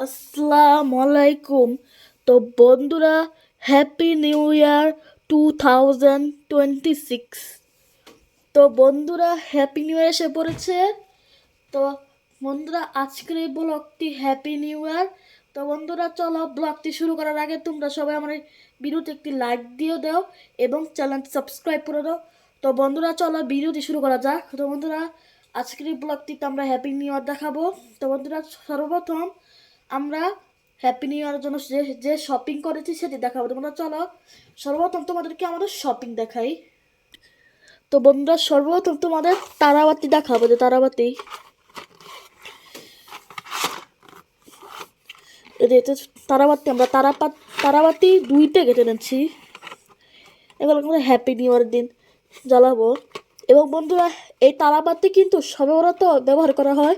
আসসালামু আলাইকুম। তো বন্ধুরা, হ্যাপি নিউ ইয়ার 2026। তো বন্ধুরা, হ্যাপি নিউ ইয়ার এসে পড়েছে। তো বন্ধুরা, আজকের এই ব্লগটি হ্যাপি নিউ ইয়ার। তো বন্ধুরা, চলো ব্লগটি শুরু করার আগে তোমরা সবাই আমার এই ভিডিওতে একটি লাইক দিয়ে দাও এবং চ্যানেলটি সাবস্ক্রাইব করে দাও। তো বন্ধুরা, চলো ভিডিওটি শুরু করা যাক। তো বন্ধুরা, আজকের এই ব্লগটিতে আমরা হ্যাপি নিউ ইয়ার দেখাবো। তো বন্ধুরা, সর্বপ্রথম আমরা হ্যাপি নিউ ইয়ারের জন্য যে যে শপিং করেছি সেটি দেখাবো। তোমরা চলো সর্বপ্রথম তোমাদেরকে আমাদের শপিং দেখাই। তো বন্ধুরা, সর্বপ্রথম তোমাদের তারাবাতি দেখাবো, যে তারাবাতি এতে তারাবাতি আমরা তারাবাতি 2টা কেটে নিচ্ছি। এগুলো আমরা হ্যাপি নিউ ইয়ারের দিন জ্বালাবো। এবং বন্ধুরা, এই তারাবাতি কিন্তু সবে বরাতে ব্যবহার করা হয়,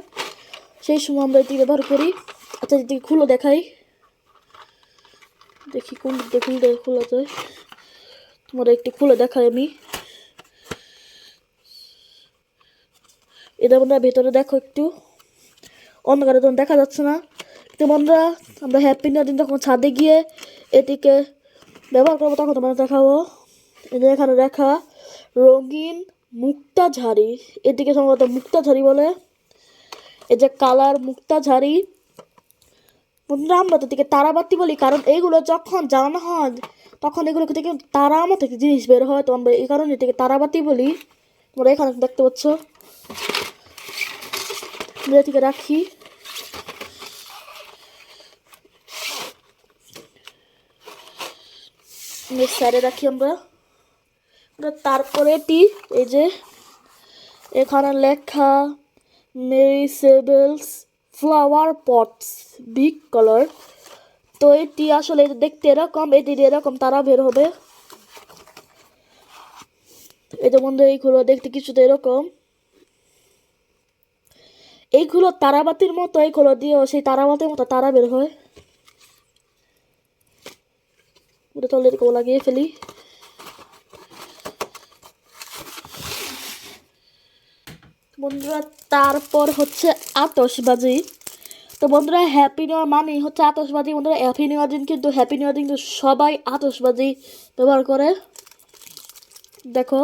সেই সময় আমরা এটি ব্যবহার করি। আচ্ছা, এদিকে খুলে দেখাই, দেখি কোন দিক দিয়ে খোলা যায়। তোমার একটু খুলে দেখাই আমি। এটা বন্ধুরা ভেতরে দেখো, একটু অন্ধকারে তখন দেখা যাচ্ছে না। কিন্তু বন্ধুরা, আমরা হ্যাপি নিউ দিন যখন ছাদে গিয়ে এটিকে ব্যবহার করবো তখন তোমরা দেখাবো। এদের এখানে দেখা রঙিন মুক্তাঝাড়ি, এদিকে সম্ভবত মুক্তাঝাড়ি বলে। এই যে কালার মুক্তাঝাড়ি। বন্ধুরা, আমরা তো দিকে তারাবাতি বলি, কারণ এইগুলো যখন জ্বালানো হয় তখন এগুলো থেকে তারা মতো একটা জিনিস বের হয়, তো আমরা এই কারণে এটিকে তারাবাতি বলি। তোমরা এখানে দেখতে পাচ্ছ, এটিকে রাখি। সাইডে রাখি আমরা। তারপরে এটি এই যে এখানে লেখা মেরিসেবেলস ফ্লাওয়ার পটস বিগ কালার। তো এটি আসলে দেখতে এরকম, এটি এরকম তারা বের হবে। এই যে বন্ধু, এইগুলো দেখতে কিছুটা এরকম, এইগুলো তারাবাতির মতো, এইগুলো দিয়েও সেই তারাবাতির মতো তারা বের হয়। ওটা তাহলে এরকম লাগিয়ে ফেলি। বন্ধুরা, তারপর হচ্ছে আতশবাজি। তো বন্ধুরা, হ্যাপি নিউ ইয়ার মানে হচ্ছে আতশবাজি। বন্ধুরা, হ্যাপি নিউ ইয়ার দিন কিন্তু সবাই আতশবাজি ব্যবহার করে। দেখো,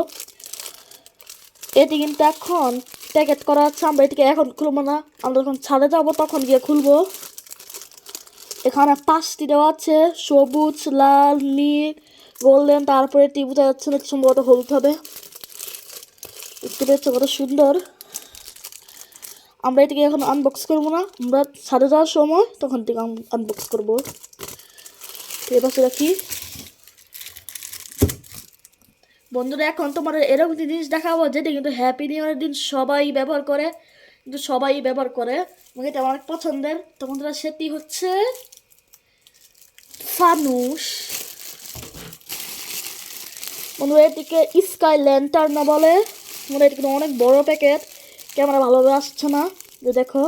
এটি কিন্তু এখন প্যাকেট করা আছে, আমরা এটিকে এখন খুলবো না, আমরা যখন ছাদে যাবো তখন গিয়ে খুলবো। এখানে 5টি দেওয়া আছে, সবুজ, লাল, নীল, গোল্ডেন, তারপরে এটি বোঝা যাচ্ছে না, সম্ভবত হলুদ হবে। দেখতে পেয়েছো কত সুন্দর। আমরা এটিকে এখন আনবক্স করবো না, আমরা ছাদে যাওয়ার সময় তখন এটিকে আনবক্স করবো। এবার রাখি। বন্ধুরা, এখন তোমার এরকম জিনিস দেখাবো যেটা কিন্তু হ্যাপি নিউ ইয়ারের দিন সবাই ব্যবহার করে, কিন্তু সবাই ব্যবহার করে এবং এটা আমার অনেক পছন্দের। তো বন্ধুরা, সেটি হচ্ছে ফানুস। বন্ধুরা, এটিকে স্কাই ল্যান্টার্ন বলে। বন্ধুরা, এটি কিন্তু অনেক বড় প্যাকেট, ক্যামেরা ভালোভাবে আসছে না। যে দেখো,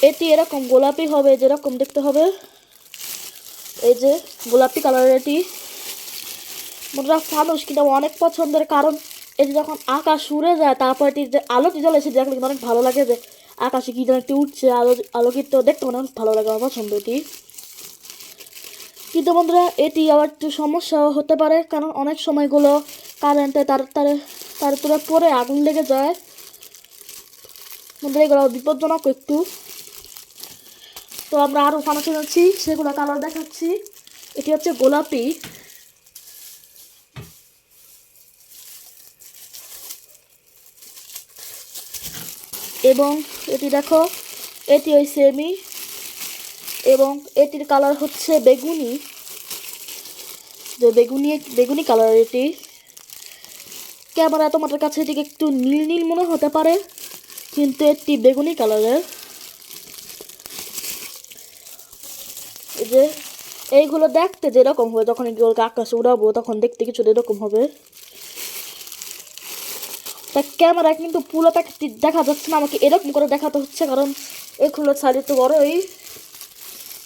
এটি এরকম গোলাপি হবে, যেরকম দেখতে হবে, এই যে গোলাপি কালারের এটি। বন্ধুরা, ফানুস কিন্তু আমার অনেক পছন্দের, কারণ এটি যখন আকাশ উড়ে যায় তারপর এটি যে আলোটি জ্বলে সেটি দেখলে কিন্তু অনেক ভালো লাগে, যে আকাশে কি যেন একটি উঠছে, আলোকিত দেখতে মানে অনেক ভালো লাগে, আমার পছন্দ এটি। কিন্তু বন্ধুরা, এটি আবার একটু সমস্যাও হতে পারে, কারণ অনেক সময়গুলো কারেন্টে তার উপরে পরে আগুন লেগে যায়। বন্ধুরা, এগুলো বিপজ্জনক একটু। তো আমরা আরও ফানুস এনেছি, সেগুলো কালার দেখাচ্ছি। এটি হচ্ছে গোলাপি, এবং এটি দেখো, এটি ওই সেমি, এবং এটির কালার হচ্ছে বেগুনি, যে বেগুনি কালার। এটি ক্যামেরা তোমাদের কাছে এটিকে একটু নীল নীল মনে হতে পারে, কিন্তু এটি বেগুনি কালারের। এই যে এইগুলো দেখতে যেরকম হবে, যখন এগুলোকে আকাশে উড়াবো তখন দেখতে কিছু এরকম হবে। তা ক্যামেরা কিন্তু পুরো প্যাকেটটি দেখা যাচ্ছে না, আমাকে এরকম করে দেখাতে হচ্ছে, কারণ এগুলো সাইজ তো বড়ই,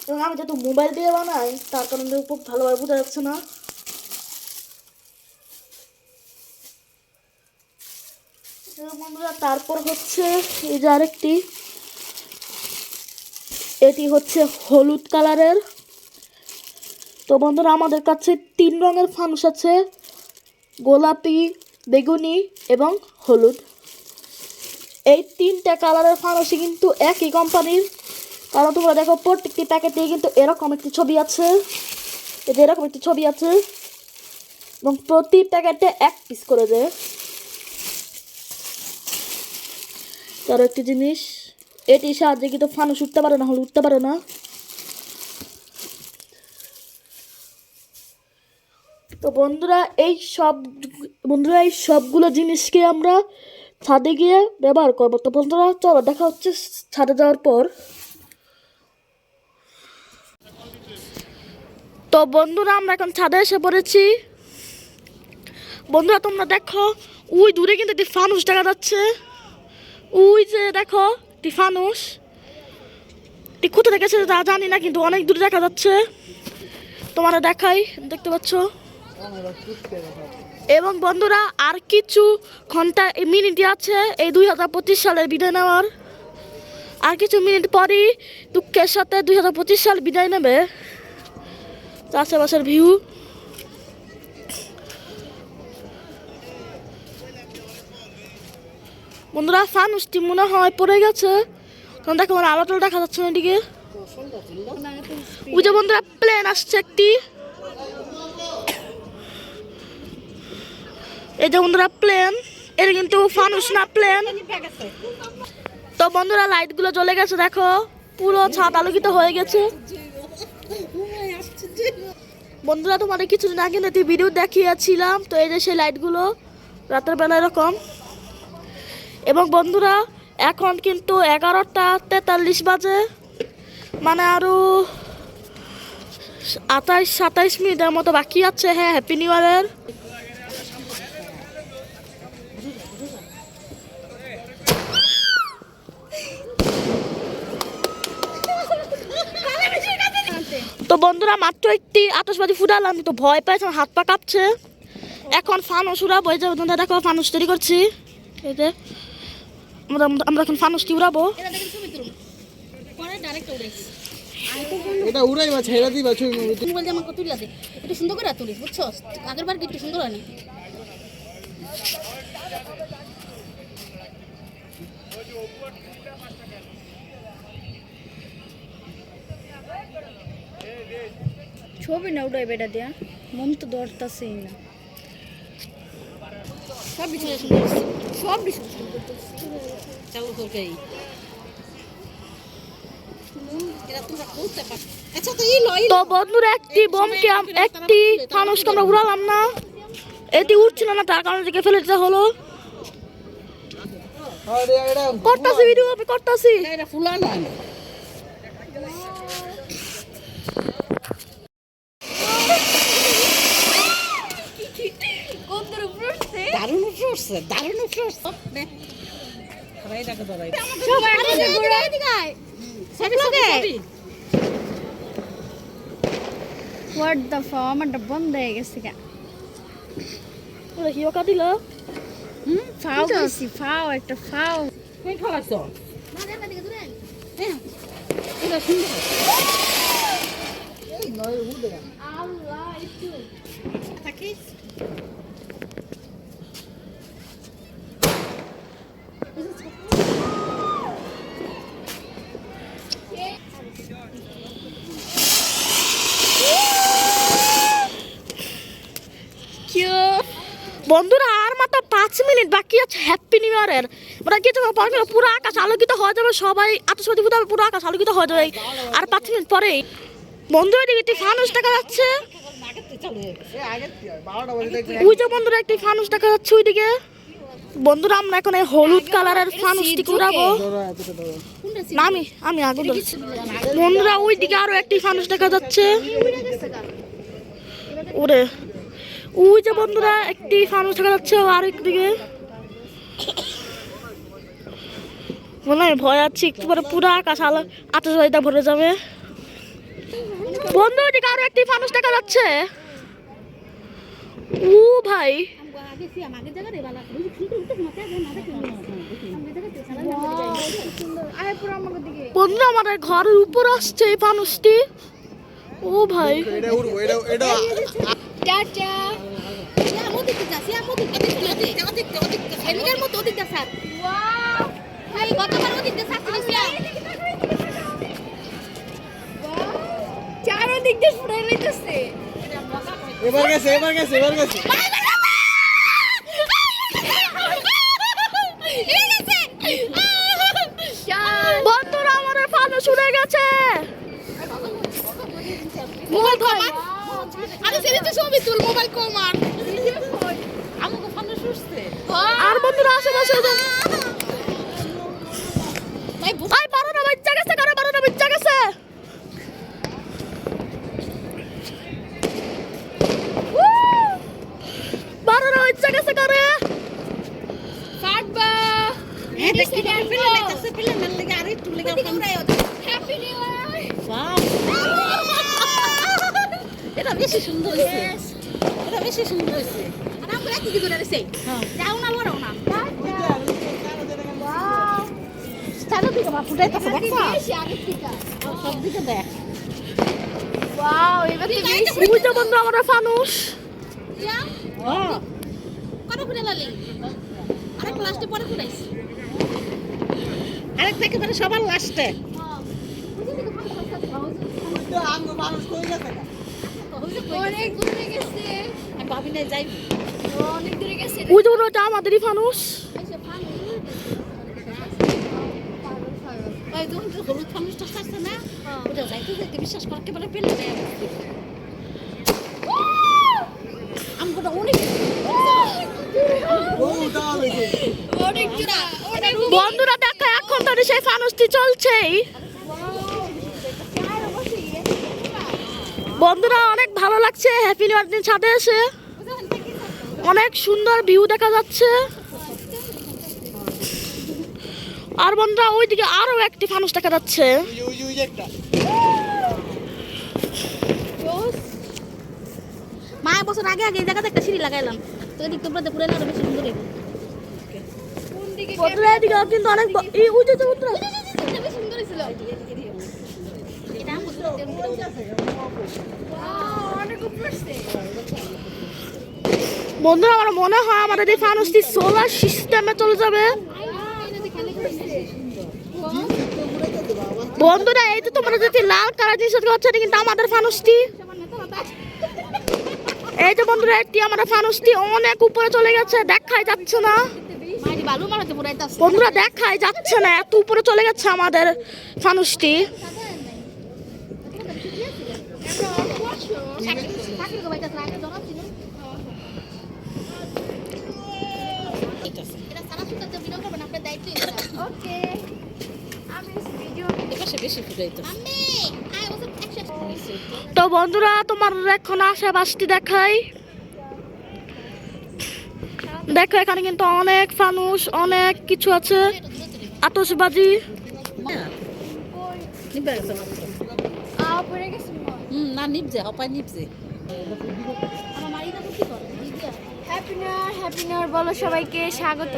এবং আমি যেহেতু মোবাইল দিয়ে বানাই তার কারণে খুব ভালোভাবে বোঝা যাচ্ছে না। বন্ধুরা, তারপর হচ্ছে এই যে আরেকটি, এটি হচ্ছে হলুদ কালারের। তো বন্ধুরা আমাদের কাছে 3 রঙের ফানুস আছে, গোলাপি, বেগুনি এবং হলুদ। এই 3টা কালারের ফানুসই কিন্তু একই কোম্পানির, কারণ তোমরা দেখো প্রত্যেকটি প্যাকেটে কিন্তু এরকম একটি ছবি আছে, এরকম একটি ছবি আছে এবং প্রতি প্যাকেটে 1 পিস করে দেয়। তার একটি জিনিস, এটির সাহায্যে কিন্তু ফানুস উঠতে পারে না, হলে উঠতে পারে না। তো বন্ধুরা এই সবগুলো জিনিসকে আমরা ছাদে গিয়ে ব্যবহার করবো। তো বন্ধুরা চলো দেখা হচ্ছে ছাদে যাওয়ার পর। তো বন্ধুরা আমরা এখন ছাদে এসে পড়েছি। বন্ধুরা তোমরা দেখো ওই দূরে কিন্তু একটি ফানুস দেখা যাচ্ছে, ওই যে দেখো একটি ফানুস, কোথা থেকে তা জানি না, কিন্তু অনেক দূরে দেখা যাচ্ছে। তোমরা দেখাই, দেখতে পাচ্ছ। এবং বন্ধুরা আর কিছু ঘন্টা মিনিট আছে এই 2025 সালের বিদায় নেওয়ার। আর কিছু মিনিট পরই দুঃখের সাথে 2025 সাল বিদায় নেবে। আশেপাশের ভিউ। বন্ধুরা ফানুসটি মনে হয় পড়ে গেছে, কারণ দেখো আমার আলোটা দেখা যাচ্ছে না এদিকে। ওই যে বন্ধুরা প্লেন আসছে একটি, এই যে বন্ধুরা প্লেন, এটা কিন্তু ফানুস না প্লেন। তো বন্ধুরা লাইটগুলো জ্বলে গেছে, দেখো পুরো ছাদ আলোকিত হয়ে গেছে। বন্ধুরা তোমাদের কিছুদিন আগে একটি ভিডিও দেখিয়েছিলাম, তো এই যে সেই লাইটগুলো রাতের বেলা এরকম। এবং বন্ধুরা এখন কিন্তু 11টা 43 বাজে, মানে আরো 28-27 মিনিটের মতো বাকি আছে। হ্যাঁ, হ্যাপি নিউ ইয়ারের। তো বন্ধুরা মাত্র একটি আতশবাজি ফুটালাম, তো ভয় পাইছে, হাত পা কাঁপছে। এখন ফানুস উড়াবো, এই যে তোমরা দেখো ফানুস তৈরি করছি। এই যে আমরা এখন ফানুসটি উড়াবো। এটা উড়াইবা ছেড়ে দিবা ছবি মোবাইল জামা কত তুলি আছে, একটু সুন্দর করে তুলিস, বুঝছো? আগের বার একটু সুন্দর হয়নি। ছবি না উঠাই বেটা দিয়া, মন তো ধরতাছেই না। সব বিষয়ে সুন্দর, সব বিষয়ে সুন্দর চালু করে। তো বন্ধুরা একটি বোমকে একটি ফানুসকে আমরা উড়ালাম না, এটি উঠছিল না, তার কারণে থেকে ফেলে দিতে হলো। করতাছি ভিডিও, আমি করতাছি। এটা ফুলা না, দারুণ উঠছে, দারুণ উঠছে। সবাই হোয়াট দ্য ফর্ম, আমারটা বন্ধ হয়ে গেছে গা। ওরা কি ওকা দিল? ফাও বেশি, ফাও একটা ফাও। কই খাওয়াছ এটা সুন্দর এই নয় উড়বে না আল্লাহ একটু থাকিস। বন্ধুরা আর মাত্র 5 মিনিট বাকি আছে হ্যাপি নিউ ইয়ারের। ওরা কিছু পুরো আকাশ আলোকিত হয়ে যাবে, সবাই আতশবাজি ফুটাবে, পুরো আকাশ আলোকিত হয়ে যাবে। আর 5 মিনিট পরেই বন্ধুরা দিকে একটি ফানুস দেখা যাচ্ছে, ওই যে বন্ধুরা একটি ফানুস দেখা যাচ্ছে ওইদিকে। বন্ধুরা আমরা এখন এই হলুদ কালারের ফানুসটি উড়াবো। না আমি আগে বন্ধুরা ওইদিকে আরো একটি ফানুস দেখা যাচ্ছে ওরে, ওই যে বন্ধুরা একটি ফানুস দেখা যাচ্ছে আর একদিকে। মনে হয় ভয় আছে একটু পরে পুরো আকাশ আলো আতশবাজিটা ভরে যাবে। বন্ধু ওইদিকে আরো একটি ফানুস দেখা যাচ্ছে। ও ভাই আয় পুরো আমাকে দিকে বন্ধুরা আমাদের ঘরের উপর আসছে এই ফানুসটি। ও ভাই এটা উড়বো, এটা টাটা আমো দিতে যাচ্ছি আমো দিতে এলিগার মতো দিতে স্যার ওয়াও ভাই গতবার ওদিকে যাচ্ছিলাম চারো দিক দিয়ে ফুড়ে লইতেছে এবার গেছে। বন্ধুরা আমাদের ফানুস উড়ে গেছে। মোবাইল কমার আরে সেটা ছবি তুল মোবাইল কমার আমাকে ফোন শুছতে আর বন্ধুরা আশেপাশে ভাই ভাই 12টা বাচ্চা গেছে, 12টা বাচ্চা গেছে। করে ফাটবা হ্যাঁ দেখি ফিল্ম দেখতেছে ফিল্মের লাগি আর একটু লাগি হ্যাপি নিউ ইয়ার ওয়াও এটা বেশি সুন্দর হইছে এটা বেশি সুন্দর হইছে আর আমরা কি কি করে রেছে হ্যাঁ যাও না বড় না স্টাইল দিকে বাপু যাইতাছে দেখছ বেশি আগে থেকে সব দিকে দেখ ওয়াও এবার তো বেশি ওই যে বন্ধু আমাদের ফানুস। যাও হ্যাঁ কত ফুলে লালি আরে ক্লাসে পরে ফুলাইছি আরেক থেকে মানে সবার লাস্টে মানুষ কই গেছে অনেক দূরে গেছে আমি ভাবি নাই যাই অনেক দূরে গেছে ওই যে ওটা আমাদেরই ফানুস। এসে পানি ওই যখন হলুদ ফানুসটা ছাড়ছে না ওটা যাইতে যাইতে বিশ্বাস করে একেবারে পেলে যায় আমগোটা অনেক ও দাও হইছে অনেক দূরে অনেক বন্ধুরা দেখো এখন তো সেই ফানুসটি চলছেই। বন্ধুরা অনেক ভালো লাগছে হ্যাপি নিউ ইয়ার দিন ছাদে এসে, অনেক সুন্দর ভিউ দেখা যাচ্ছে। আর বন্ধুরা ওইদিকে আরো একটি ফানুস দেখা যাচ্ছে। ওই যে একটা মা বছর আগে আগে এই জায়গাতে একটা সিঁড়ি লাগাইলাম তো এদিক তোমরা পুরো না বেশি সুন্দর হইব কোন দিকে বন্ধুরা এদিকে কিন্তু অনেক এই ওই যে উত্তর বেশি সুন্দর ছিল এটা আমি অনেক উপরে বন্ধুরা আমার মনে হয় আমাদের এই ফানুসটি সোলার সিস্টেমে চলে যাবে। বন্ধুরা এই যে তোমরা যদি লাল কালার জিনিস হচ্ছে এটা কিন্তু আমাদের ফানুসটি। এই যে বন্ধুরা এটি আমাদের ফানুসটি অনেক উপরে চলে গেছে, দেখাই যাচ্ছে না। মারি বালু মারাতে পুরাইতাছে বন্ধুরা দেখাই যাচ্ছে না, এত উপরে চলে গেছে আমাদের ফানুসটি। এপাশে বেশি ফুটাইতেছে তো বন্ধুরা তোমার এখন আশেপাশটি দেখাই। দেখো এখানে কিন্তু অনেক ফানুস অনেক কিছু আছে, আতশবাজি। নিবে গেছে না নিবজে হপায় নিবজে হ্যাপি নিউ ইয়ার বলো সবাইকে স্বাগত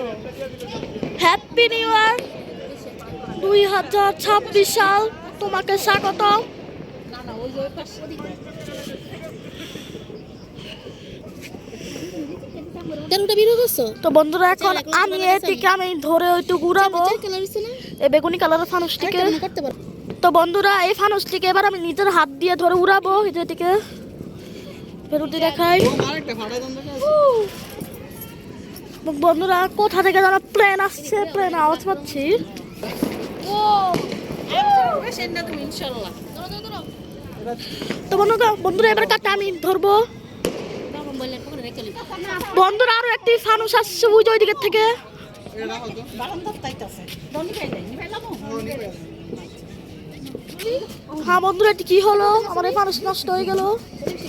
হ্যাপি নিউ ইয়ার 2026 সাল, তোমাকে স্বাগত। না না ওই যে ওই পাশে তেরোটা বিরো গেছো তো বন্ধুরা এখন আমি এটিকে আমি ধরে ওইটু ঘুরাবো কালার হইছে না এই বেগুনি কালারের ফানুসটিকে। করতে পারো তো বন্ধুরা এই ফানুসটিকে এবার আমি নিজের হাত দিয়ে ধরে উড়াবো। এই যে এটিকে বেরুটি দেখাই। আরেকটা ফাটাই দাম দেখা বন্ধুরা কোথা থেকে যেন প্লেন আসছে, প্লেন আওয়াজ পাচ্ছি। ও বেশি না তুমি ইনশাআল্লাহ তো বন্ধুরা এবার কাটা আমি ধরবো। বাবা বললে পকড়ে রেখে লি বন্ধুরা আরো একটি ফানুস আসছে ওই যে ওই দিকের থেকে। এটা হতো বারান্দার তাইতাছে দনি খাইলে নিবাইলাম হ্যাঁ বন্ধুরা এটি কি হলো, আমার এই ফানুস নষ্ট হয়ে গেল।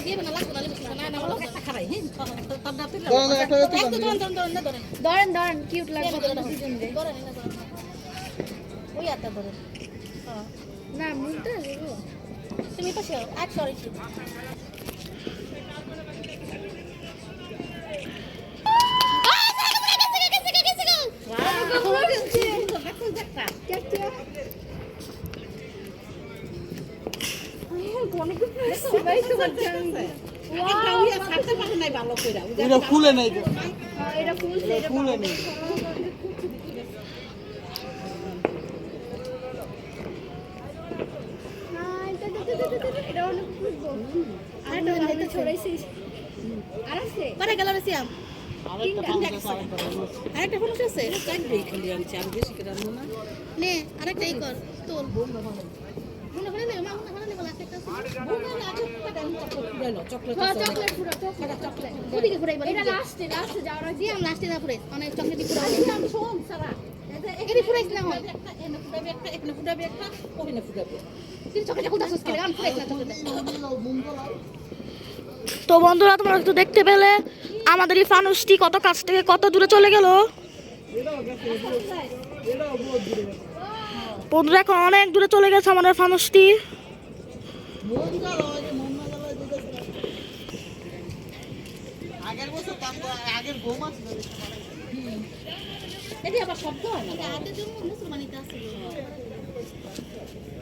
দিয়ে না লাগবে না না বলো একটা খারাই হ্যাঁ তার দাঁতে একটা ধরেন ধরেন কিউট লাগবে দুজন দে ওই আটা ধরেন না মুখটা দেবো তুমি পাশে আট সরি একটা চাচা সবাই তোমার জানবে একটা উইয়া ছাড়তে পারে নাই ভালো কইরা এটা খুলে নাই তো এটা ফুল এটা খুলে নেই এটা অনেক খুলবো আর এটা ছড়াইছিস আর আছে পরে গেল রে সিয়াম আরেকটা ফাংশন আরেকটা আরেকটা ফোন আছে চারটে খালি আনছি আমি বেশি করে আনবো না নে আরেকটা ই কর তোল মনে করে নে মা মনে করে নে বলা একটা বুনা লাগে কটা আমি চকলেট ফুরাইলো চকলেট হ্যাঁ চকলেট পুরো চকলেট ওদিকে পুরাই বল এটা লাস্টে যাওয়ার আগে আমি লাস্টে না পুরাই অনেক চকলেট পুরাই আমি শোন সারা এরি পুরাইছ না হল একটা এনে ফুটাবে একটা এখানে ফুটাবে একটা ওখানে ফুটাবে তুই চকলেট কোথা সুস্কে আমি পুরাইছ না চকলেট তো বন্ধুরা তোমরা একটু দেখতে পেলে আমাদের এই ফানুসটি কত কাছ থেকে কত দূরে চলে গেল। বন্ধুরা এখন অনেক দূরে চলে গেছে আমাদের ফানুসটি। আগের বছর আগের ঘুম আছে এটি আবার শব্দ হয় না আদের জন্য মুসলমানিতে আছে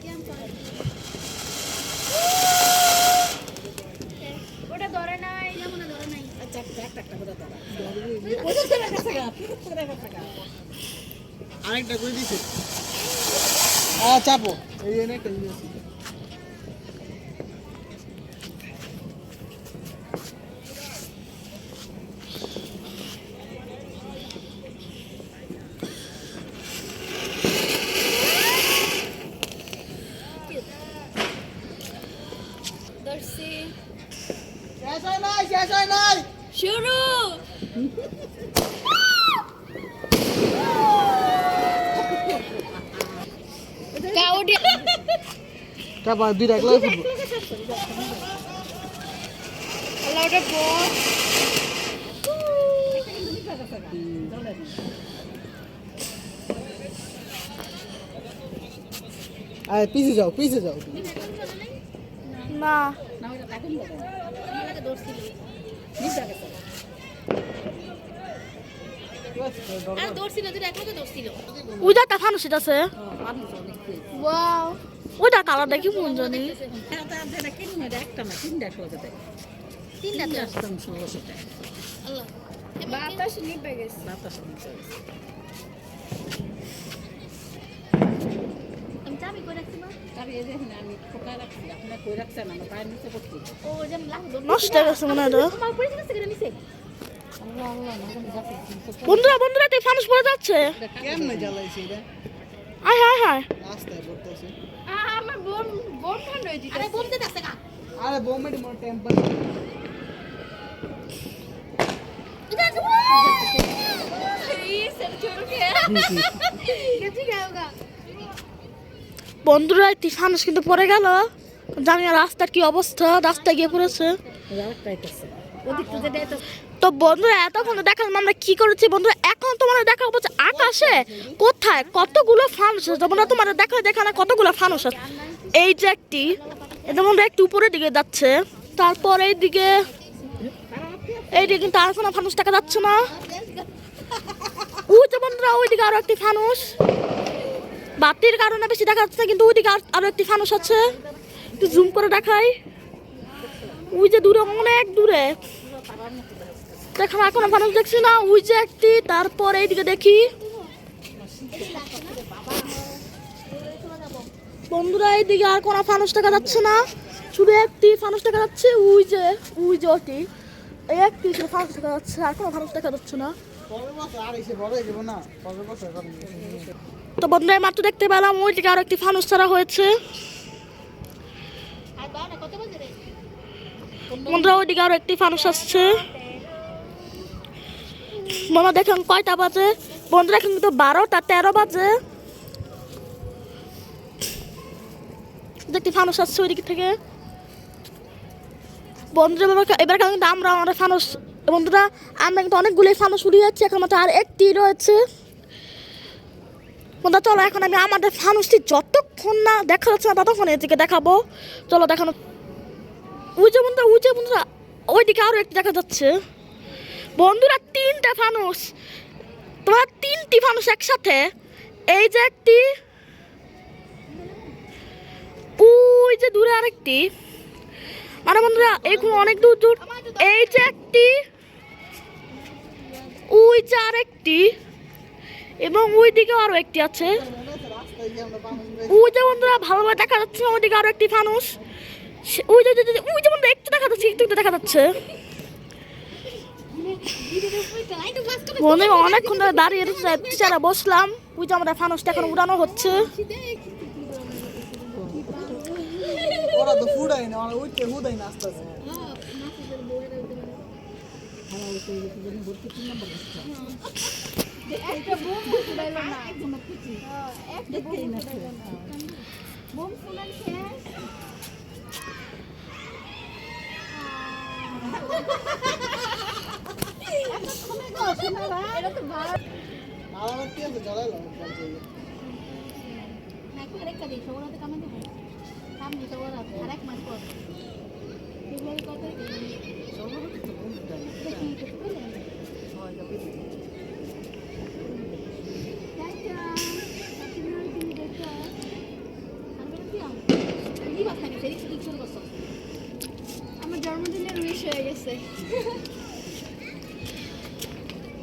কেমন করে ওটা ধরে নাই না মনে ধরে নাই আচ্ছা একটা করে দাও ওটা ছেড়ে গেছে গা ছেড়ে গেছে গা আরেকটা করে দিছে চাপো এই এনে একটা ইয়ে আছে ধরছি শেষ হয় নাই শুরু কাউডি চাপা দুইটা একলা ফুটবো আল্লাহ ওটা বল আয় পিছে যাও না না ওটা লাগুন দাও আমাকে ধরছিল নিচে গেছে আর ধরছিল তুই একলাকে ধরছিল ওইটা একটা ফানুস আছে, মানুষ অনেক ওয়াও ওইটা কালার দেখি মন জানি। এটা যেটা কিনে এটা একটা না তিনটা একলগে দেয় তিনটা তো আসতাম 1600 টাকা আল্লাহ বাতাস নিবে গেছে বাতাস নিচে গেছে আমি চাবি করে রাখছি মা তারপরে এই যে এখানে আমি ঠোকা রাখছি আপনারা কই রাখছেন আমার পায়ের নিচে পড়ছি ও যেন লাগলো নষ্ট হয়ে গেছে মনে হয় এটা। তোমার পড়ে গেছে কেন নিচে আল্লাহ আল্লাহ না জানি যাচ্ছে বন্ধুরা এই ফানুস পড়ে যাচ্ছে। কেমনে জ্বালাইছে এটা হায় হায় হায় রাস্তায় পড়তেছে আমার বোন ঠান্ডা হয়ে দিতে আরে বোন দিতে আছে না আরে বোমের মোর টেম্পার এটা আছে এই সব ছোট কে কেজি গাওগা বন্ধুরা এই ফানুস কিন্তু পড়ে গেল, জানি না রাস্তার কি অবস্থা, রাস্তায় গিয়ে পড়েছে। আরেকটা আইতাছে ওদিক থেকে দেয় তো বন্ধুরা এতক্ষণ দেখালাম আমরা কি করেছি। বন্ধুরা এখন তোমাদের দেখাবো যে আকাশে কোথায় কতগুলো ফানুস আছে। তোমরা তোমাদের দেখানো কতগুলো ফানুস আছে। এই যে একটি, এটা বন্ধুরা একটু উপরের দিকে যাচ্ছে, তারপর এইদিকে কিন্তু আর কোনো ফানুস দেখা যাচ্ছে না। ওই যে বন্ধুরা ওইদিকে আরো একটি ফানুস, বাতির কারণে বেশি দেখা যাচ্ছে, কিন্তু ওইদিকে আরো একটি ফানুস আছে, একটু জুম করে দেখাই। ওই যে দূরে, অনেক দূরে দেখেন, এখনো ফানুস দেখছি না। ওই যে একটি, তারপর এইদিকে দেখি বন্ধুরা এইদিকে আর কোনো ফানুস দেখা যাচ্ছে না, শুধু একটি ফানুস দেখা যাচ্ছে। ওই যে ওটি, এই একটি শুধু ফানুস দেখা যাচ্ছে, আর কোনো ফানুস দেখা যাচ্ছে না। পরের বছর আর এসে বড় হয়ে যাবো না, পরের বছর করবো। তো বন্ধুরা মাত্র দেখতে পেলাম ওইদিকে আরো একটি ফানুস ছাড়া হয়েছে। আর বাবা কত বাজে রে বন্ধুরা ওইদিকে আরো একটি ফানুস আসছে। বন্ধুরা দেখেন কয়টা বাজে, বন্ধুরা কিন্তু 12টা 13 বাজে। দেখতে ফানুস আসছে ওইদিক থেকে। বন্ধুরা এবার কিন্তু আমরা আমাদের ফানুস, বন্ধুরা আমরা কিন্তু অনেকগুলোই ফানুস উড়িয়েছি, এখন মাত্র আর একটি রয়েছে। বন্ধুরা চলো এখন আমি আমাদের ফানুসটি যতক্ষণ না দেখা যাচ্ছে না ততক্ষণ এদিকে দেখাবো। চলো দেখানো। ওই যে বন্ধুরা ওইদিকে আরো একটি দেখা যাচ্ছে। বন্ধুরা 3টা ফানুস, তোমরা 3টি ফানুস একসাথে এই যে একটি, ওই যে দূরে আরেকটি, মানে বন্ধুরা এইগুলো অনেক দূর দূর। এই যে একটি, ওই যে আরেকটি, এবং ওই দিকে আরো একটি আছে। ওই যে বন্ধুরা ভালোভাবে দেখা যাচ্ছে, ওইদিকে আরো একটি ফানুস। ওই যে ওই যে বন্ধুরা একটু দেখা যাচ্ছে, একটু দেখা যাচ্ছে। বন্ধু অনেকক্ষণ ধরে দাঁড়িয়ে টিচারা বসলাম। ওই যে আমরা ফানুসটা এখন উড়ানো হচ্ছে। ওরা তো ফুডাই না, ওরা উঠতে হুদাই না আস্তে আস্তে। একটা বোম ফুটাইল না, একটা বোম ফুটাইল না, বোম ফুটাই শেষ। এটা তো ভালো। আলামতি আছে জ্বালাইলো বলছে। নাকি আরেকটা দিই, সবার হাতে কামাই দেবো। কাম দিতে ওরা আরেক মাস পর। ফেব্রুয়ারি কত তারিখ? সবার হাতে তো কোন টাইম। এটা কি কিছু বলেন? হয় যাবে। টাটা। হ্যাপি নিউ ইয়ার দিন দেখা। আমি কি আম? এই বাস নাকি সেরি কি শুরু করছ? আমার জন্মদিনের উইশ হয়ে গেছে।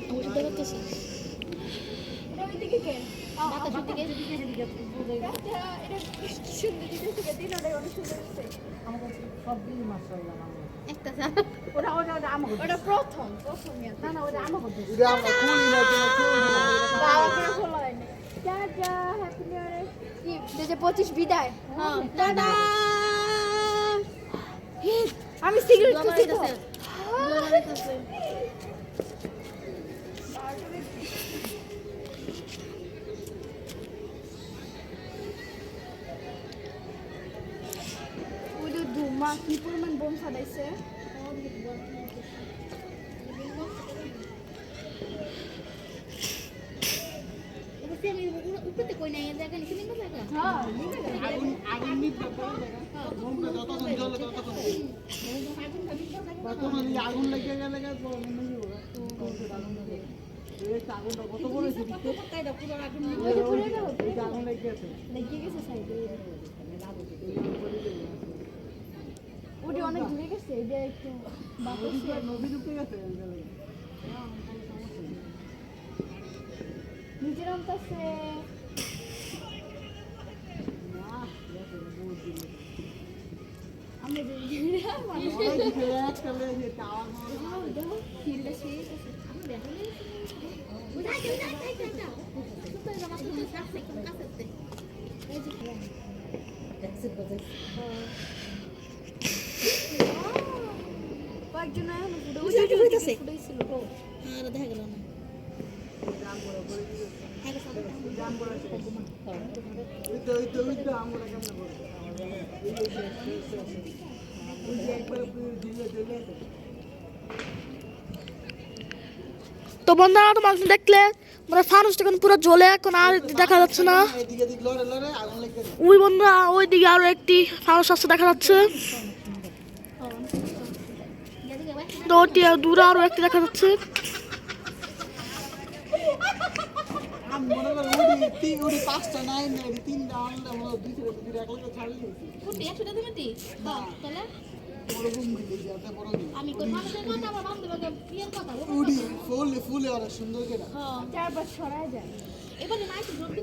আমি তো দেখতেছি। এটা ওইদিকে কে? বাতাসের দিকে এদিকে বুঝাই। এটা সুন্দর দিকে থেকে দিনটা অনেক সুন্দর হচ্ছে। আমাদের সব দিন মাশাআল্লাহ মামা। একটা ওটা আমাকে ওটা প্রথম ইয়ার না না ওটা আমাকে এটা আমরা খুলি না তো খুলি না। বাবা করে খোলা হয় না টাটা হ্যাপি নিউ ইয়ার কি 2025 বিদায় হ্যাঁ টাটা আমি সিগারেট খাচ্ছি ওটা ধুমা কি পরিমাণ বোম ফাটাইছে উপরে কই নাই জায়গা নিচে নিয়ে জায়গা হ্যাঁ আগুন নিতে পারে বোমটা যতক্ষণ জ্বলে ততক্ষণ ততক্ষণ আগুন লেগে গেলে আগুন লাগে এই আগুনটা কত বড় হয়েছে দেখতে কাইদা পুরো আগুন এই আগুন লেগে গেছে সাইডে ওটা অনেক দূরে গেছে এটা একটু বাতাসে নদী ঢুকে গেছে নিচে নামতেছে আমরা কয়েকজন ফুটাইছিল আর দেখা গেল না তো বন্ধুরা তোমাকে দেখলে মানে ফানুসটা এখন পুরো জ্বলে এখন আর দেখা যাচ্ছে না। ওই বন্ধুরা ওই দিকে আরো একটি ফানুস আসছে দেখা যাচ্ছে। তো ওটি দূরে আরো একটি দেখা যাচ্ছে। পাঁচটা নাই তিনটা আনলে আমরা দুইটা এক লোক ছাড়লে একশোটা দিবেন তাহলে আমি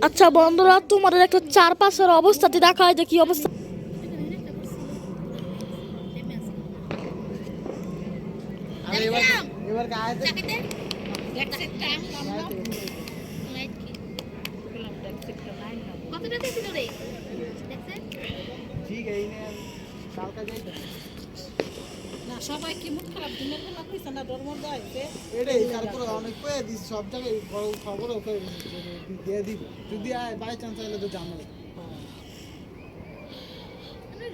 আচ্ছা বন্ধুরা তোমাদের একটা চারপাশের অবস্থাটি দেখায় যে কি অবস্থা। এবার কতটা দিছিল রে ঠিক এই নে কালকা যাইতে না সবাই কি মুখ খারাপ দিনের বেলা কইছে না ডরমর যাইছে এটাই তারপরে অনেক কয়ে দিস সব জায়গায় বড় খবর ওকে দিয়ে দিব যদি বাই চান্স আইলে তো জানাবে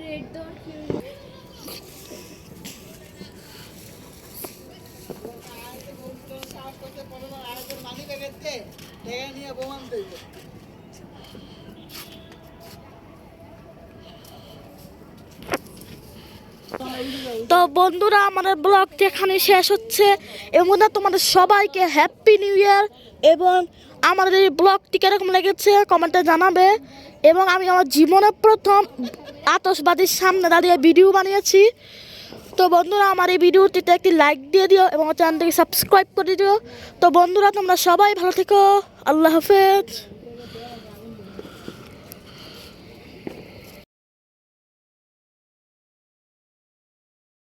রেড ডট নিয়ে বোমান দেবে তো বন্ধুরা আমাদের ব্লগটি এখানে শেষ হচ্ছে এবং তোমাদের সবাইকে হ্যাপি নিউ ইয়ার এবং আমার এই ব্লগটি কিরকম লেগেছে কমেন্টে জানাবে। এবং আমি আমার জীবনে প্রথম আতশবাজির সামনে দাঁড়িয়ে ভিডিও বানিয়েছি। তো বন্ধুরা আমার এই ভিডিওটিতে একটি লাইক দিয়ে দিও এবং আমার চ্যানেলটিকে সাবস্ক্রাইব করে দিও। তো বন্ধুরা তোমরা সবাই ভালো থেকো, আল্লাহ হাফেজ।